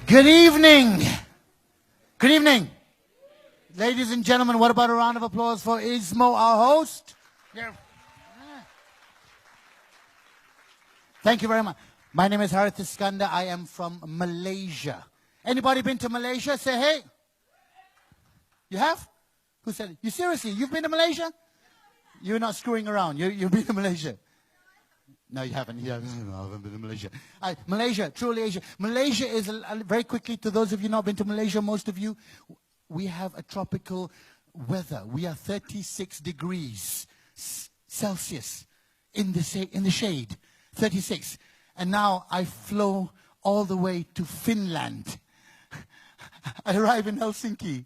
Good evening. Good evening. Ladies and gentlemen, what about a round of applause for Ismo, our host? Yeah. Thank you very much. My name is Harith Iskandar. I am from Malaysia. Anybody been to Malaysia? Say hey. You have? Who said it? You seriously? You've been to Malaysia? You're not screwing around. You've been to Malaysia. No, you haven't. No, I haven't been to Malaysia. Malaysia, truly Asia. Malaysia is, very quickly, to those of you not been to Malaysia, most of you, we have a tropical weather. We are 36 degrees Celsius in the shade. 36. And now I flew all the way to Finland. I arrive in Helsinki.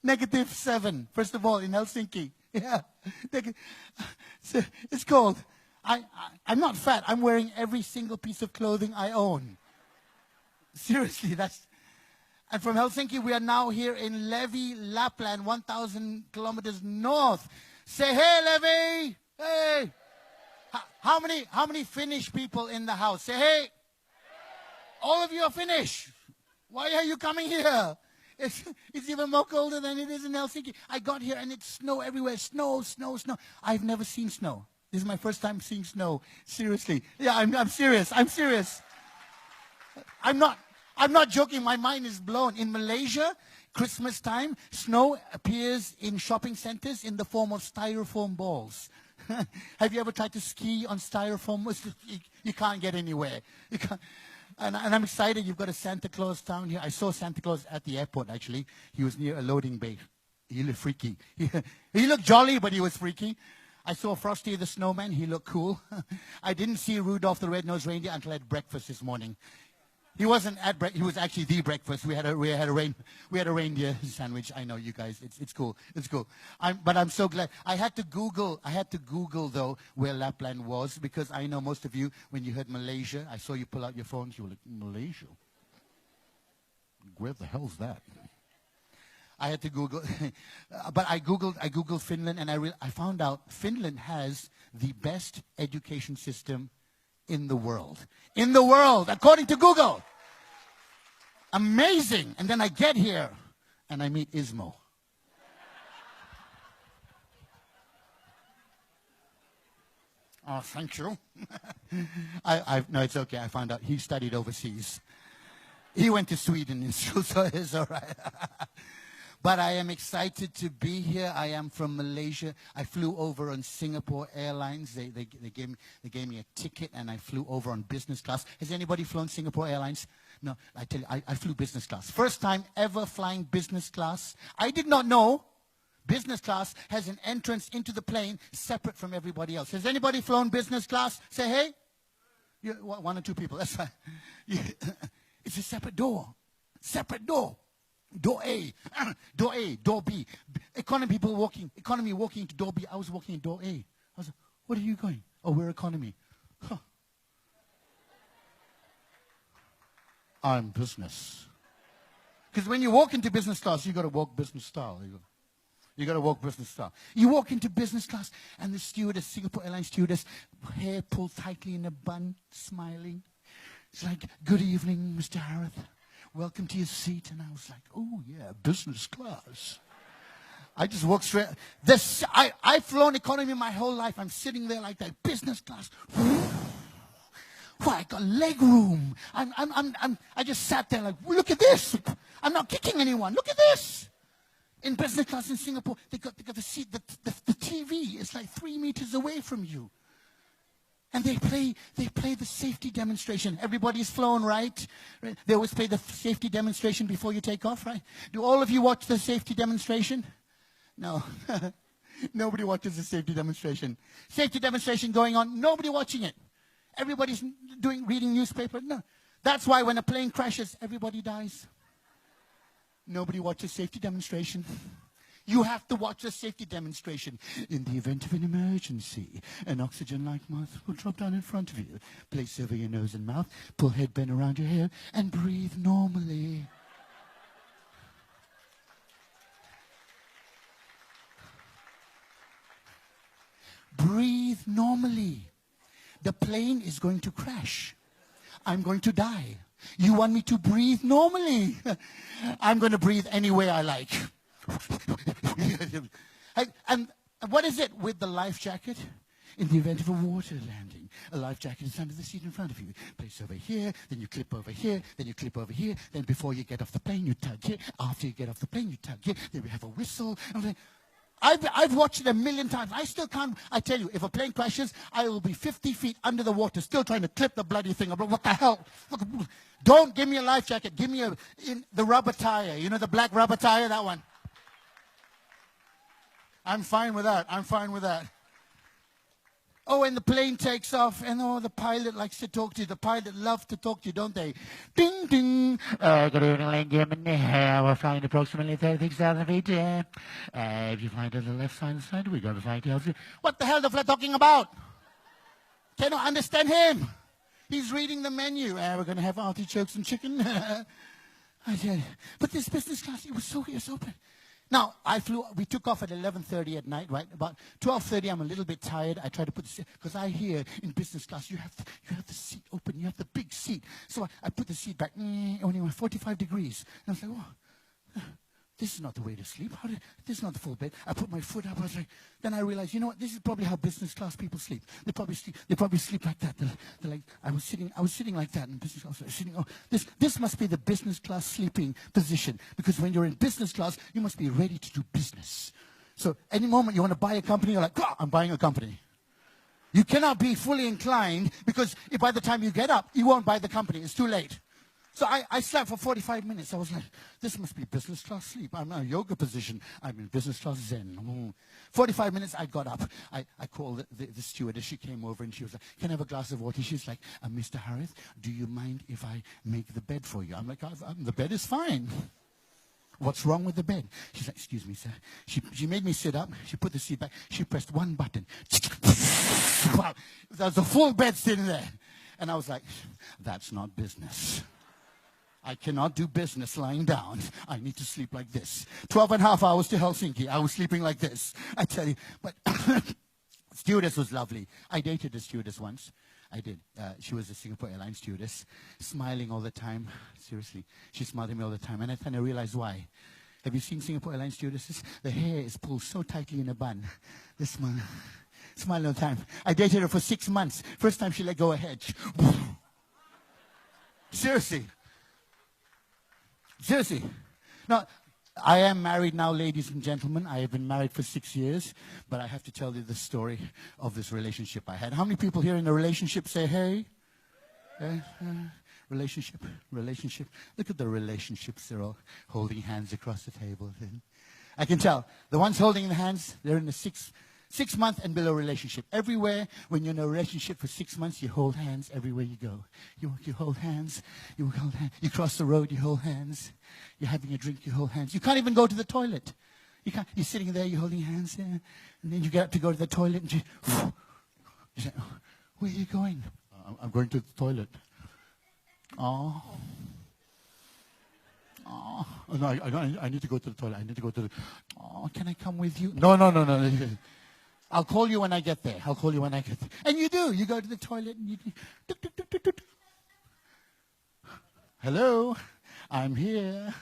-7, first of all, in Helsinki. Yeah. It's cold. I'm not fat. I'm wearing every single piece of clothing I own. Seriously, and from Helsinki, we are now here in Levi, Lapland, 1,000 kilometers north. Say hey, Levi! Hey! How many Finnish people in the house? Say hey! All of you are Finnish. Why are you coming here? It's even more colder than it is in Helsinki. I got here and it's snow everywhere. Snow, snow, snow. I've never seen snow. This is my first time seeing snow. Seriously. Yeah, I'm serious. I'm serious. I'm not joking. My mind is blown. In Malaysia, Christmas time, snow appears in shopping centers in the form of styrofoam balls. Have you ever tried to ski on styrofoam? You can't get anywhere. You can't. And I'm excited. You've got a Santa Claus down here. I saw Santa Claus at the airport, actually. He was near a loading bay. He looked freaky. He looked jolly, but he was freaky. I saw Frosty the Snowman. He looked cool. I didn't see Rudolph the Red-Nosed Reindeer until I had breakfast this morning. He wasn't at breakfast. He was actually the breakfast. We had a reindeer sandwich. I know, you guys. It's cool. It's cool. But I'm so glad. I had to Google though where Lapland was, because I know most of you, when you heard Malaysia, I saw you pull out your phones. You were like, Malaysia? Where the hell's that? I had to Google, but I Googled Finland, and I found out Finland has the best education system in the world. In the world, according to Google. Amazing. And then I get here, and I meet Ismo. Oh, thank you. No, it's okay. I found out he studied overseas. He went to Sweden in school, so it's all right. But I am excited to be here. I am from Malaysia. I flew over on Singapore Airlines. They gave me a ticket, and I flew over on business class. Has anybody flown Singapore Airlines? No, I tell you, I flew business class. First time ever flying business class. I did not know business class has an entrance into the plane separate from everybody else. Has anybody flown business class? Say hey. One or two people, that's fine. It's a separate door. Separate door. Door A, door B. Economy walking into door B. I was walking in door A. I was like, what are you going? Oh, we're economy. Huh. I'm business. Because when you walk into business class, you got to walk business style. You got to walk business style. You walk into business class, and the stewardess, Singapore Airlines stewardess, hair pulled tightly in a bun, smiling. It's like, good evening, Mr. Harith. Welcome to your seat. And I was like, oh, yeah, business class. I just walked straight. I've flown economy my whole life. I'm sitting there like that, business class. I got leg room. I just sat there like, look at this. I'm not kicking anyone. Look at this. In business class in Singapore, they got the seat, the TV is like 3 meters away from you. And they play the safety demonstration. Everybody's flown, right? They always play the safety demonstration before you take off, right? Do all of you watch the safety demonstration? No. Nobody watches the safety demonstration. Safety demonstration going on, nobody watching it. Everybody's reading newspaper. No. That's why when a plane crashes, everybody dies. Nobody watches safety demonstration. You have to watch the safety demonstration. In the event of an emergency, an oxygen-like mask will drop down in front of you. Place over your nose and mouth, pull headband around your hair, and breathe normally. Breathe normally. The plane is going to crash. I'm going to die. You want me to breathe normally? I'm going to breathe any way I like. And what is it with the life jacket? In the event of a water landing, a life jacket is under the seat in front of you. Place over here, then you clip over here, then you clip over here, then before you get off the plane, you tug here. After you get off the plane, you tug here. Then we have a whistle. I've watched it a million times. I still can't. I tell you, if a plane crashes, I will be 50 feet under the water, still trying to clip the bloody thing. I'm like, what the hell? Don't give me a life jacket. Give me the rubber tire. You know, the black rubber tire, that one. I'm fine with that. I'm fine with that. Oh, and the plane takes off, and the pilot likes to talk to you. The pilot loves to talk to you, don't they? Ding, ding. Good evening, ladies and gentlemen. We're flying approximately 36,000 feet. If you fly to the left side of the slide, we're going to fly to altitude. What the hell are they talking about? Cannot understand him. He's reading the menu. We're going to have artichokes and chicken. I tell you. But this business class, it was so open. Now, we took off at 11:30 at night, right? About 12:30, I'm a little bit tired. I try to put the seat, because I hear in business class, you have the seat open, you have the big seat. So I put the seat back, only 45 degrees. And I was like, oh, this is not the way to sleep. This is not the full bed. I put my foot up. I was like, then I realized, you know what? This is probably how business class people sleep. They probably sleep like that. They're like, I was sitting like that in business class. This must be the business class sleeping position, because when you're in business class, you must be ready to do business. So any moment you want to buy a company, you're like, I'm buying a company. You cannot be fully inclined, because if by the time you get up, you won't buy the company. It's too late. So I slept for 45 minutes. I was like, this must be business class sleep. I'm in a yoga position. I'm in business class Zen. 45 minutes, I got up. I called the stewardess. She came over and she was like, can I have a glass of water? She's like, Mr. Harith, do you mind if I make the bed for you? I'm like, the bed is fine. What's wrong with the bed? She's like, excuse me, sir. She made me sit up. She put the seat back. She pressed one button. Wow. There's a full bed sitting there. And I was like, that's not business. I cannot do business lying down. I need to sleep like this. 12 and a half hours to Helsinki. I was sleeping like this. I tell you. But stewardess was lovely. I dated a stewardess once. I did. She was a Singapore Airlines stewardess, smiling all the time. Seriously. She smiled at me all the time. And I kind of realized why. Have you seen Singapore Airlines stewardesses? The hair is pulled so tightly in a bun. This one. Smiling all the time. I dated her for 6 months. First time she let go of her head. Seriously. Seriously. Now, I am married now, ladies and gentlemen. I have been married for 6 years, but I have to tell you the story of this relationship I had. How many people here in a relationship say, hey? Relationship. Look at the relationships. They're all holding hands across the table. I can tell. The ones holding the hands, they're in the six-month and below relationship. Everywhere, when you're in a relationship for 6 months, you hold hands everywhere you go. You hold hands. You cross the road, you hold hands. You're having a drink, you hold hands. You can't even go to the toilet. You're sitting there, you're holding hands there. And then you get up to go to the toilet, and you say, where are you going? I'm going to the toilet. Oh, no, I need to go to the toilet. Can I come with you? No. I'll call you when I get there. And you do. You go to the toilet and you do. Hello, I'm here.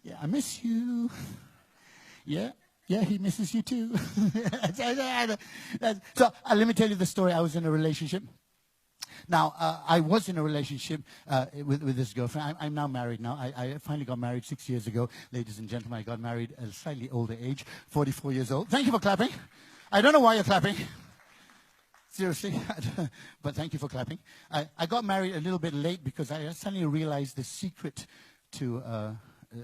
Yeah, I miss you. Yeah, he misses you too. So let me tell you the story. I was in a relationship. Now, I was in a relationship with this girlfriend. I'm now married now. I finally got married 6 years ago. Ladies and gentlemen, I got married at a slightly older age, 44 years old. Thank you for clapping. I don't know why you're clapping. Seriously. But thank you for clapping. I got married a little bit late because I suddenly realized the secret to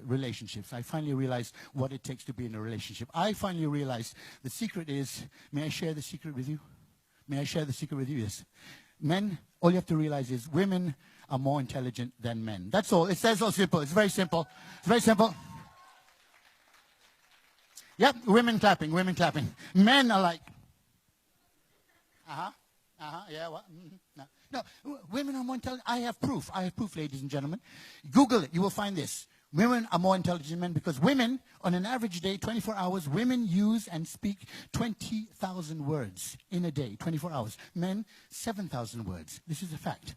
relationships. I finally realized what it takes to be in a relationship. I finally realized the secret is, may I share the secret with you? Yes. Men, all you have to realize is women are more intelligent than men. That's all. It's so simple. It's very simple. Yep, women clapping. Men are like, yeah, what? No, women are more intelligent. I have proof, ladies and gentlemen. Google it. You will find this. Women are more intelligent than men because women, on an average day, 24 hours, women use and speak 20,000 words in a day, 24 hours. Men, 7,000 words. This is a fact.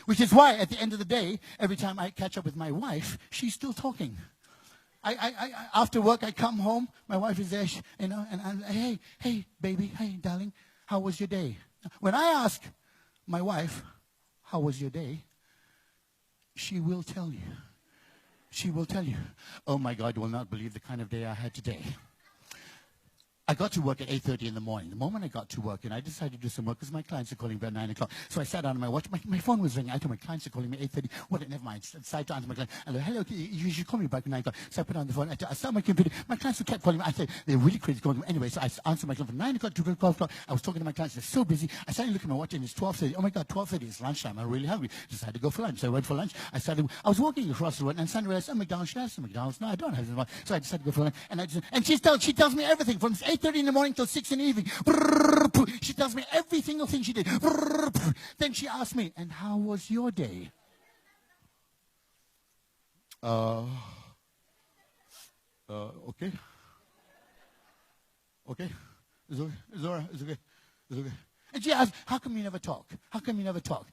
Which is why, at the end of the day, every time I catch up with my wife, she's still talking. After work, I come home, my wife is there, and I'm, hey, baby, hey, darling, how was your day? When I ask my wife, how was your day? She will tell you. She will tell you, oh my God, you will not believe the kind of day I had today. I got to work at 8:30 in the morning. The moment I got to work, and I decided to do some work because my clients are calling me about 9 o'clock. So I sat down on my watch. My phone was ringing. I told my clients are calling me at 8:30. What? Never mind. I decided to answer my client. I go, hello, you should call me back at 9 o'clock. So I put on the phone. I started my computer. My clients kept calling me. I said, they're really crazy calling me. Anyway, so I answered my client from 9 o'clock to 12 o'clock. I was talking to my clients. They're so busy. I started looking at my watch, and it's 12:30. Oh my God, 12:30. It's lunchtime. I'm really hungry. Decided to go for lunch. So I went for lunch. I was walking across the road, and suddenly realized, oh, McDonald's. Should I have some McDonald's? No, I don't have some. So I decided to go for lunch. And she tells me everything from 8:30 in the morning till 6 in the evening. She tells me every single thing she did. Then she asked me, and how was your day? Okay. Okay. It's okay. It's all right. It's okay. It's okay. And she asked, how come you never talk? How come you never talk?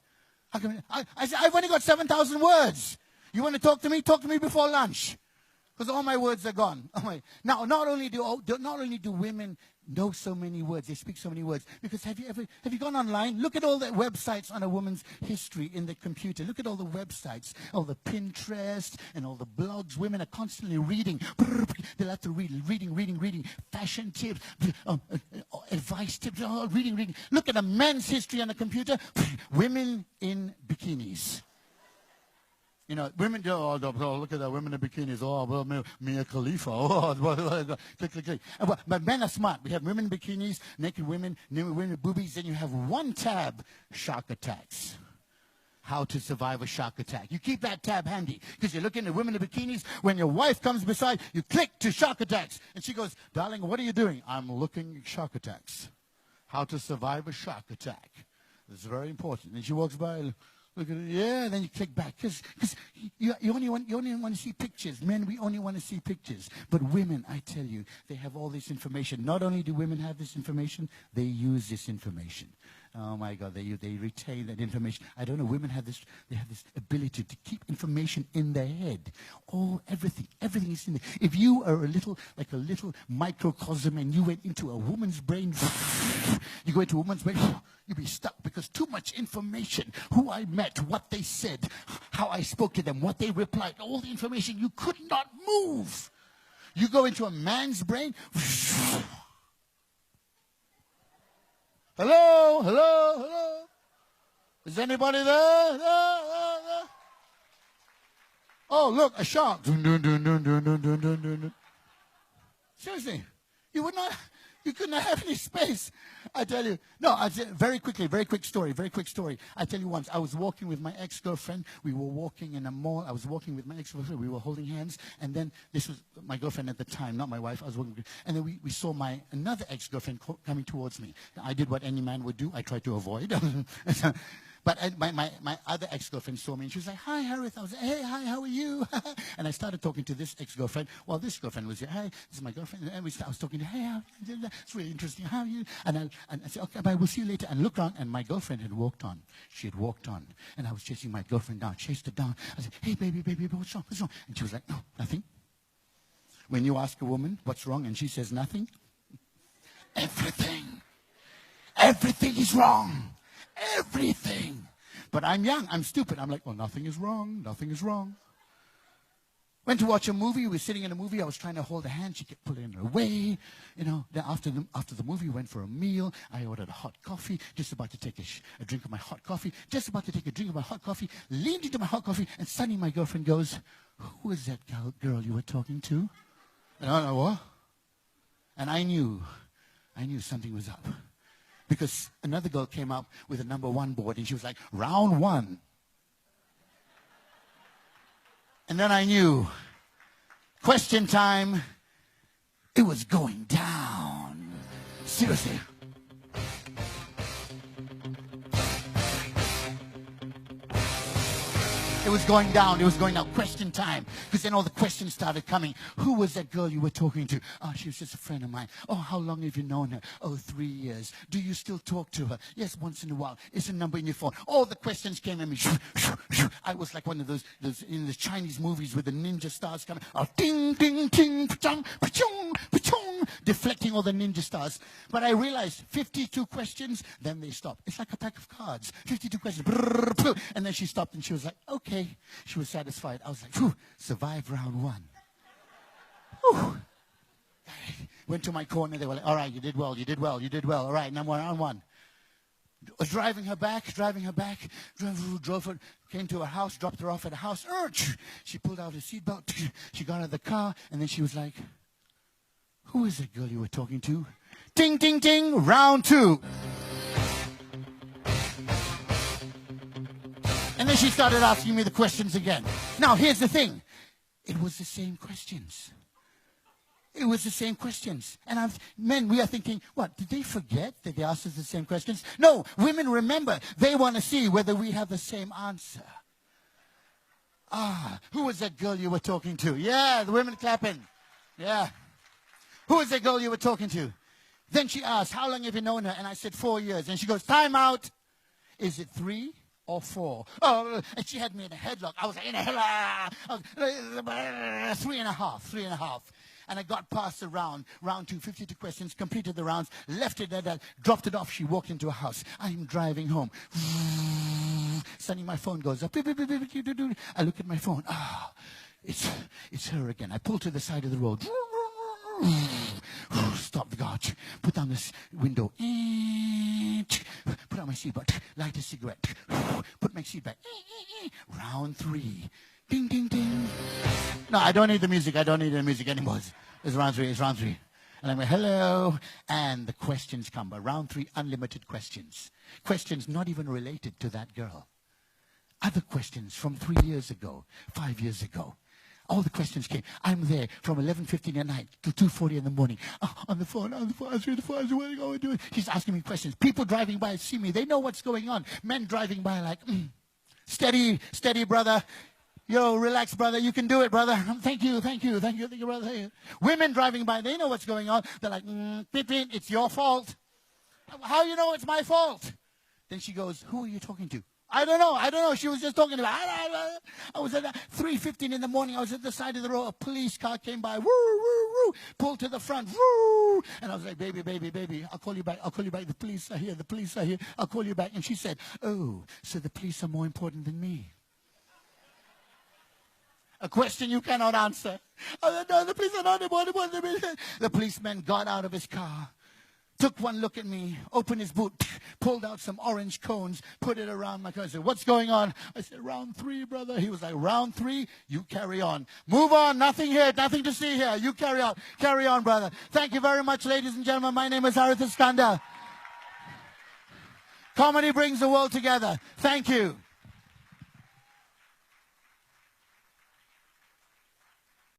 How come I said, I've only got 7,000 words. You want to talk to me? Talk to me before lunch. Because all my words are gone. Now, not only do women know so many words, they speak so many words. Because have you gone online? Look at all the websites on a woman's history in the computer. Look at all the websites, all the Pinterest and all the blogs. Women are constantly reading. They like to reading. Fashion tips, advice tips, reading. Look at a man's history on the computer. Women in bikinis. You know, women, look at that, women in bikinis. Oh, well, Mia Khalifa. Oh, click. But men are smart. We have women in bikinis, naked women with boobies. Then you have one tab, shark attacks. How to survive a shark attack. You keep that tab handy because you're looking at women in bikinis. When your wife comes beside, you click to shark attacks. And she goes, darling, what are you doing? I'm looking at shark attacks. How to survive a shark attack. It's very important. And she walks by, look at it, yeah, and then you click back. Because you only want to see pictures. Men, we only want to see pictures. But women, I tell you, they have all this information. Not only do women have this information, they use this information. Oh my God, they retain that information. I don't know, women have this, they have this ability to keep information in their head. Everything is in there. If you are like a little microcosm and you went into a woman's brain, you go into a woman's brain, you'd be stuck because too much information. Who I met, what they said, how I spoke to them, what they replied, all the information, you could not move. You go into a man's brain, hello? Is anybody there? Oh, look, a shark. Seriously, you could not have any space. I tell you. No, very quick story. I tell you once, I was walking with my ex-girlfriend. We were walking in a mall. I was walking with my ex-girlfriend. We were holding hands. And then this was my girlfriend at the time, not my wife. I was walking with, and then we saw another ex-girlfriend coming towards me. I did what any man would do. I tried to avoid. But my other ex-girlfriend saw me, and she was like, hi, Harith. I was like, hey, hi, how are you? And I started talking to this ex-girlfriend. Well, this girlfriend was here. Hi, this is my girlfriend. And I was talking to her. Hey, how are you? It's really interesting. How are you? And I said, okay, bye, we'll see you later. And looked around, and my girlfriend had walked on. She had walked on. And I was chasing my girlfriend down, chased her down. I said, hey, baby, what's wrong? And she was like, no, nothing. When you ask a woman what's wrong, and she says nothing, everything is wrong. Everything. But I'm young, I'm stupid. I'm like, well, nothing is wrong. Went to watch a movie. We were sitting in a movie. I was trying to hold her hand. She kept pulling it away. You know, then after the movie, we went for a meal. I ordered a hot coffee. Just about to take a drink of my hot coffee. Leaned into my hot coffee. And suddenly my girlfriend goes, who is that girl you were talking to? And I don't know what. And I knew something was up. Because another girl came up with a number 1 board, and she was like, round 1. And then I knew, question time, it was going down. Seriously. It was going down. It was going down. Question time. Because then all the questions started coming. Who was that girl you were talking to? Oh, she was just a friend of mine. Oh, how long have you known her? Oh, 3 years. Do you still talk to her? Yes, once in a while. Is her number in your phone? All the questions came at me. I was like one of those in the Chinese movies with the ninja stars coming. Oh, ding, ding, ding, pa-chung, pa-chung, pa-chung, deflecting all the ninja stars. But I realized 52 questions, then they stopped. It's like a pack of cards. 52 questions. And then she stopped and she was like, okay. She was satisfied. I was like, whew, survived round one. Whew. Went to my corner. They were like, all right, you did well, you did well, you did well. All right, now we're on one. Was driving her back, drove her, came to her house, dropped her off at a house. She pulled out her seatbelt. She got out of the car, and then she was like, who is that girl you were talking to? Ding, ding, ding, round two. And then she started asking me the questions again. Now, here's the thing. It was the same questions. It was the same questions. And men, we are thinking, what, did they forget that they asked us the same questions? No, women remember. They want to see whether we have the same answer. Ah, who was that girl you were talking to? Yeah, the women clapping. Yeah. Who was that girl you were talking to? Then she asked, how long have you known her? And I said, 4 years. And she goes, time out. Is it 3 or 4? Oh, and she had me in a headlock. I was like, in a headlock. 3.5. And I got past the round 2, 52 questions, completed the rounds, left it at that, dropped it off. She walked into a house. I'm driving home. Suddenly my phone goes up. I look at my phone. Ah, it's her again. I pull to the side of the road. Stop the gauge. Put down this window. Put on my seatbelt. Light a cigarette. Put my seat back. Round 3. Ding, ding, ding. No, I don't need the music. I don't need the music anymore. It's round 3. It's round 3. And I'm like, hello. And the questions come. But round 3, unlimited questions. Questions not even related to that girl. Other questions from 3 years ago, 5 years ago. All the questions came. I'm there from 11:15 at night to 2:40 in the morning. On the phone, answering the phone. What are you going to do? She's asking me questions. People driving by see me. They know what's going on. Men driving by like, steady, brother. Yo, relax, brother. You can do it, brother. Thank you, brother. Thank you. Women driving by, they know what's going on. They're like, Pippin, it's your fault. How you know it's my fault? Then she goes, who are you talking to? I don't know. She was just talking about, I was at 3:15 in the morning. I was at the side of the road. A police car came by. Woo, woo, woo. Pulled to the front. Woo. And I was like, baby. I'll call you back. The police are here. I'll call you back. And she said, oh, so the police are more important than me. A question you cannot answer. I said, no, the police are not important than me. The policeman got out of his car. Took one look at me, opened his boot, pulled out some orange cones, put it around my car. I said, what's going on? I said, round 3, brother. He was like, round 3? You carry on. Move on. Nothing here. Nothing to see here. You carry on. Carry on, brother. Thank you very much, ladies and gentlemen. My name is Harith Iskandar. Comedy brings the world together. Thank you.